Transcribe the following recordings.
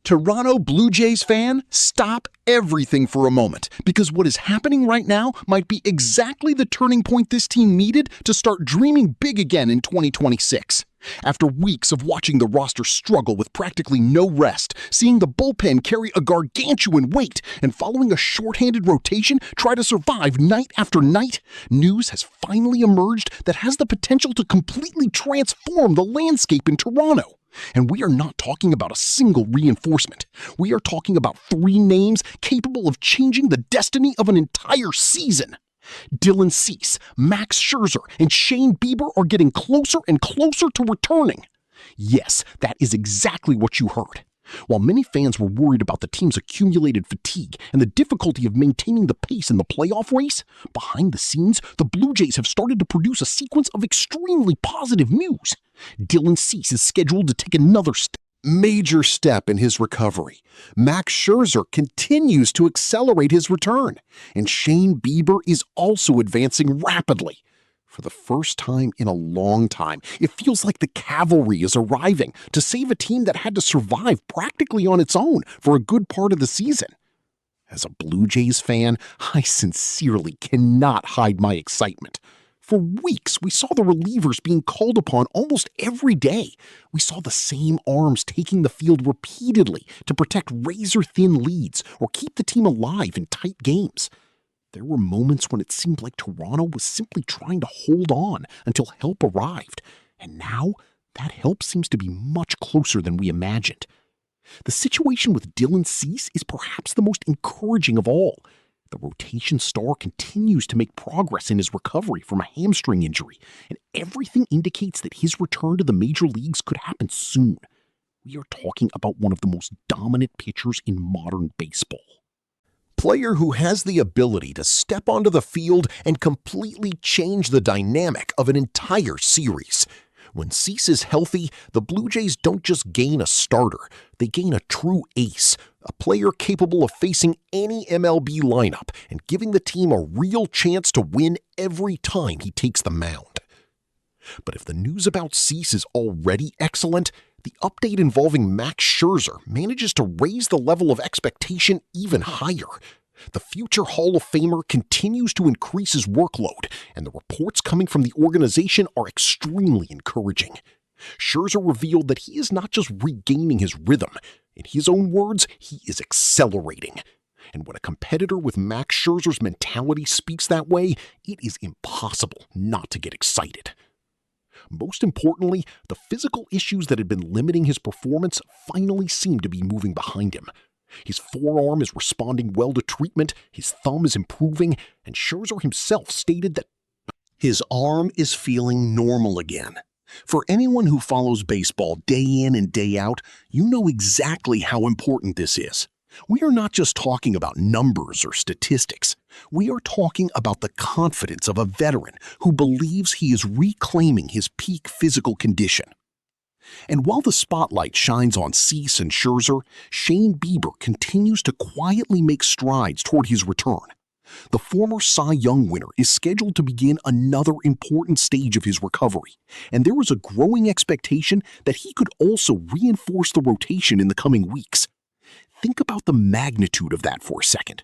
Toronto Blue Jays fan, stop everything for a moment, because what is happening right now might be exactly the turning point this team needed to start dreaming big again in 2026. After weeks of watching the roster struggle with practically no rest, seeing the bullpen carry a gargantuan weight, and following a shorthanded rotation try to survive night after night, news has finally emerged that has the potential to completely transform the landscape in Toronto. And we are not talking about a single reinforcement. We are talking about 3 names capable of changing the destiny of an entire season. Dylan Cease, Max Scherzer, and Shane Bieber are getting closer and closer to returning. Yes, that is exactly what you heard. While many fans were worried about the team's accumulated fatigue and the difficulty of maintaining the pace in the playoff race, behind the scenes, the Blue Jays have started to produce a sequence of extremely positive news. Dylan Cease is scheduled to take another major step in his recovery. Max Scherzer continues to accelerate his return, and Shane Bieber is also advancing rapidly. For the first time in a long time, it feels like the cavalry is arriving to save a team that had to survive practically on its own for a good part of the season. As a Blue Jays fan, I sincerely cannot hide my excitement. For weeks, we saw the relievers being called upon almost every day. We saw the same arms taking the field repeatedly to protect razor-thin leads or keep the team alive in tight games. There were moments when it seemed like Toronto was simply trying to hold on until help arrived, and now that help seems to be much closer than we imagined. The situation with Dylan Cease is perhaps the most encouraging of all. The rotation star continues to make progress in his recovery from a hamstring injury, and everything indicates that his return to the major leagues could happen soon. We are talking about one of the most dominant pitchers in modern baseball. Player who has the ability to step onto the field and completely change the dynamic of an entire series. When Cease is healthy, the Blue Jays don't just gain a starter, they gain a true ace, a player capable of facing any MLB lineup and giving the team a real chance to win every time he takes the mound. But if the news about Cease is already excellent, the update involving Max Scherzer manages to raise the level of expectation even higher. The future Hall of Famer continues to increase his workload, and the reports coming from the organization are extremely encouraging. Scherzer revealed that he is not just regaining his rhythm. In his own words, he is accelerating. And when a competitor with Max Scherzer's mentality speaks that way, it is impossible not to get excited. Most importantly, the physical issues that had been limiting his performance finally seem to be moving behind him. His forearm is responding well to treatment, his thumb is improving, and Scherzer himself stated that his arm is feeling normal again. For anyone who follows baseball day in and day out, you know exactly how important this is. We are not just talking about numbers or statistics. We are talking about the confidence of a veteran who believes he is reclaiming his peak physical condition. And while the spotlight shines on Cease and Scherzer, Shane Bieber continues to quietly make strides toward his return. The former Cy Young winner is scheduled to begin another important stage of his recovery, and there is a growing expectation that he could also reinforce the rotation in the coming weeks. Think about the magnitude of that for a second.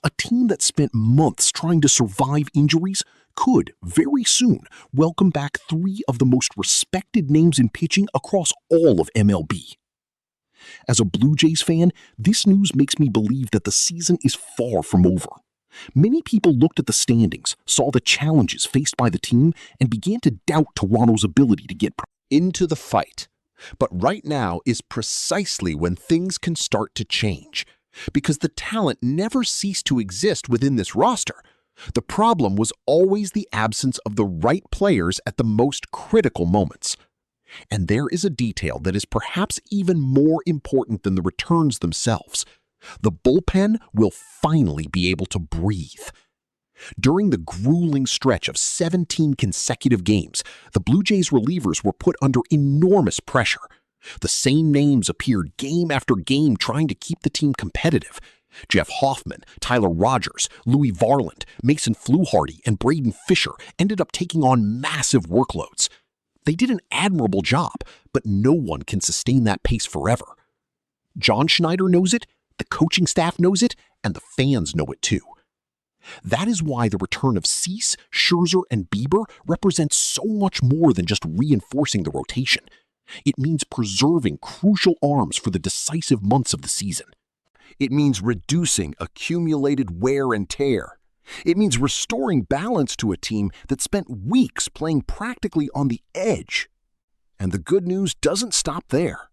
A team that spent months trying to survive injuries could, very soon, welcome back 3 of the most respected names in pitching across all of MLB. As a Blue Jays fan, this news makes me believe that the season is far from over. Many people looked at the standings, saw the challenges faced by the team, and began to doubt Toronto's ability to get into the fight. But right now is precisely when things can start to change, because the talent never ceased to exist within this roster. The problem was always the absence of the right players at the most critical moments. And there is a detail that is perhaps even more important than the returns themselves. The bullpen will finally be able to breathe. During the grueling stretch of 17 consecutive games, the Blue Jays relievers were put under enormous pressure. The same names appeared game after game trying to keep the team competitive. Jeff Hoffman, Tyler Rogers, Louis Varland, Mason Fluharty, and Braden Fisher ended up taking on massive workloads. They did an admirable job, but no one can sustain that pace forever. John Schneider knows it, the coaching staff knows it, and the fans know it too. That is why the return of Cease, Scherzer, and Bieber represents so much more than just reinforcing the rotation. It means preserving crucial arms for the decisive months of the season. It means reducing accumulated wear and tear. It means restoring balance to a team that spent weeks playing practically on the edge. And the good news doesn't stop there.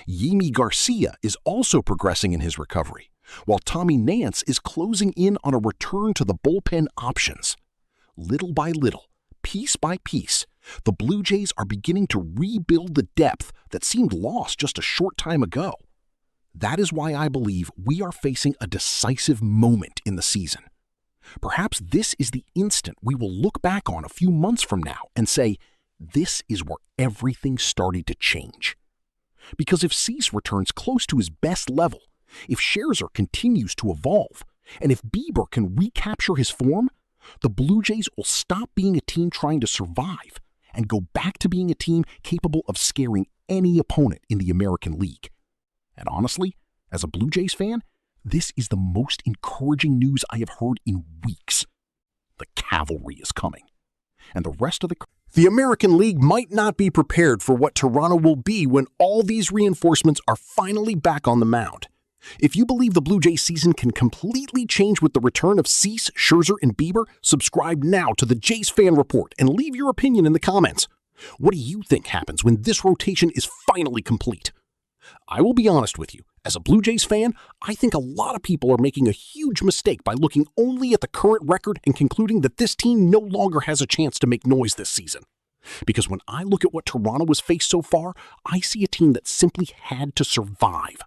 Yimi Garcia is also progressing in his recovery, while Tommy Nance is closing in on a return to the bullpen options. Little by little, piece by piece, the Blue Jays are beginning to rebuild the depth that seemed lost just a short time ago. That is why I believe we are facing a decisive moment in the season. Perhaps this is the instant we will look back on a few months from now and say, this is where everything started to change. Because if Cease returns close to his best level, if Scherzer continues to evolve, and if Bieber can recapture his form, the Blue Jays will stop being a team trying to survive and go back to being a team capable of scaring any opponent in the American League. And honestly, as a Blue Jays fan, this is the most encouraging news I have heard in weeks. The cavalry is coming. And the rest of the American League might not be prepared for what Toronto will be when all these reinforcements are finally back on the mound. If you believe the Blue Jays season can completely change with the return of Cease, Scherzer, and Bieber, subscribe now to the Jays Fan Report and leave your opinion in the comments. What do you think happens when this rotation is finally complete? I will be honest with you. As a Blue Jays fan, I think a lot of people are making a huge mistake by looking only at the current record and concluding that this team no longer has a chance to make noise this season. Because when I look at what Toronto has faced so far, I see a team that simply had to survive.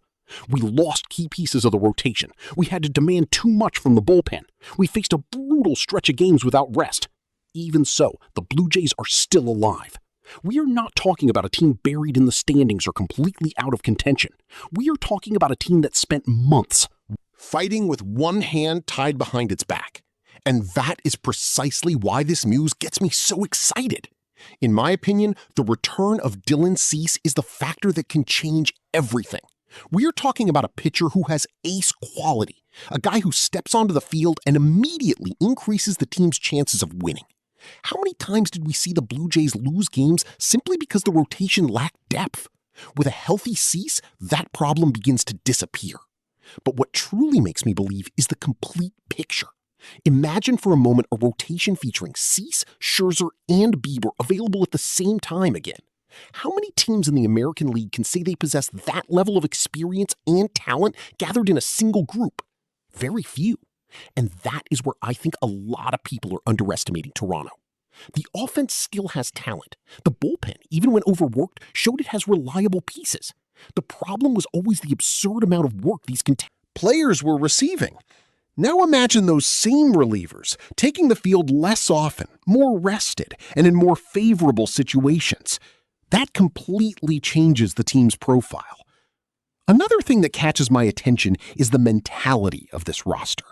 We lost key pieces of the rotation. We had to demand too much from the bullpen. We faced a brutal stretch of games without rest. Even so, the Blue Jays are still alive. We are not talking about a team buried in the standings or completely out of contention. We are talking about a team that spent months fighting with one hand tied behind its back. And that is precisely why this news gets me so excited. In my opinion, the return of Dylan Cease is the factor that can change everything. We are talking about a pitcher who has ace quality, a guy who steps onto the field and immediately increases the team's chances of winning. How many times did we see the Blue Jays lose games simply because the rotation lacked depth? With a healthy Cease, that problem begins to disappear. But what truly makes me believe is the complete picture. Imagine for a moment a rotation featuring Cease, Scherzer, and Bieber available at the same time again. How many teams in the American League can say they possess that level of experience and talent gathered in a single group? Very few. And that is where I think a lot of people are underestimating Toronto. The offense still has talent. The bullpen, even when overworked, showed it has reliable pieces. The problem was always the absurd amount of work these players were receiving. Now imagine those same relievers taking the field less often, more rested, and in more favorable situations. That completely changes the team's profile. Another thing that catches my attention is the mentality of this roster.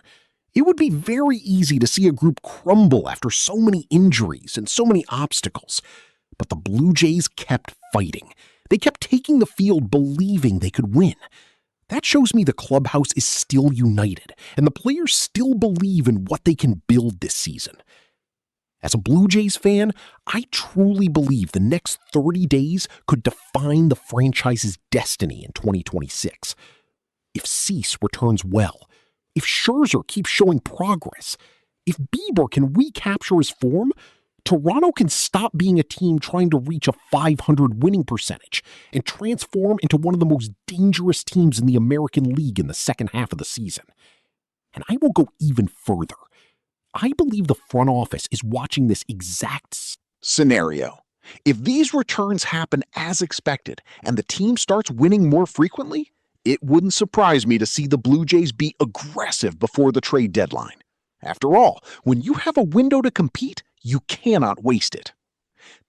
It would be very easy to see a group crumble after so many injuries and so many obstacles. But the Blue Jays kept fighting. They kept taking the field believing they could win. That shows me the clubhouse is still united, and the players still believe in what they can build this season. As a Blue Jays fan, I truly believe the next 30 days could define the franchise's destiny in 2026. If Cease returns well, if Scherzer keeps showing progress, if Bieber can recapture his form, Toronto can stop being a team trying to reach a .500 winning percentage and transform into one of the most dangerous teams in the American League in the second half of the season. And I will go even further. I believe the front office is watching this exact scenario. If these returns happen as expected and the team starts winning more frequently, it wouldn't surprise me to see the Blue Jays be aggressive before the trade deadline. After all, when you have a window to compete, you cannot waste it.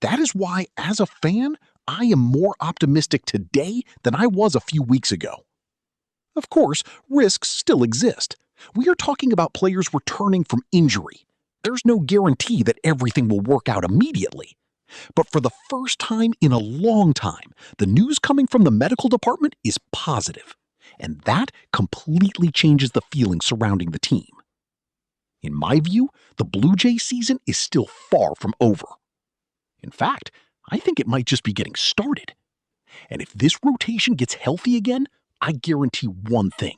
That is why, as a fan, I am more optimistic today than I was a few weeks ago. Of course, risks still exist. We are talking about players returning from injury. There's no guarantee that everything will work out immediately. But for the first time in a long time, the news coming from the medical department is positive. And that completely changes the feeling surrounding the team. In my view, the Blue Jays season is still far from over. In fact, I think it might just be getting started. And if this rotation gets healthy again, I guarantee one thing.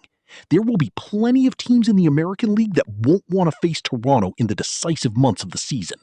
There will be plenty of teams in the American League that won't want to face Toronto in the decisive months of the season.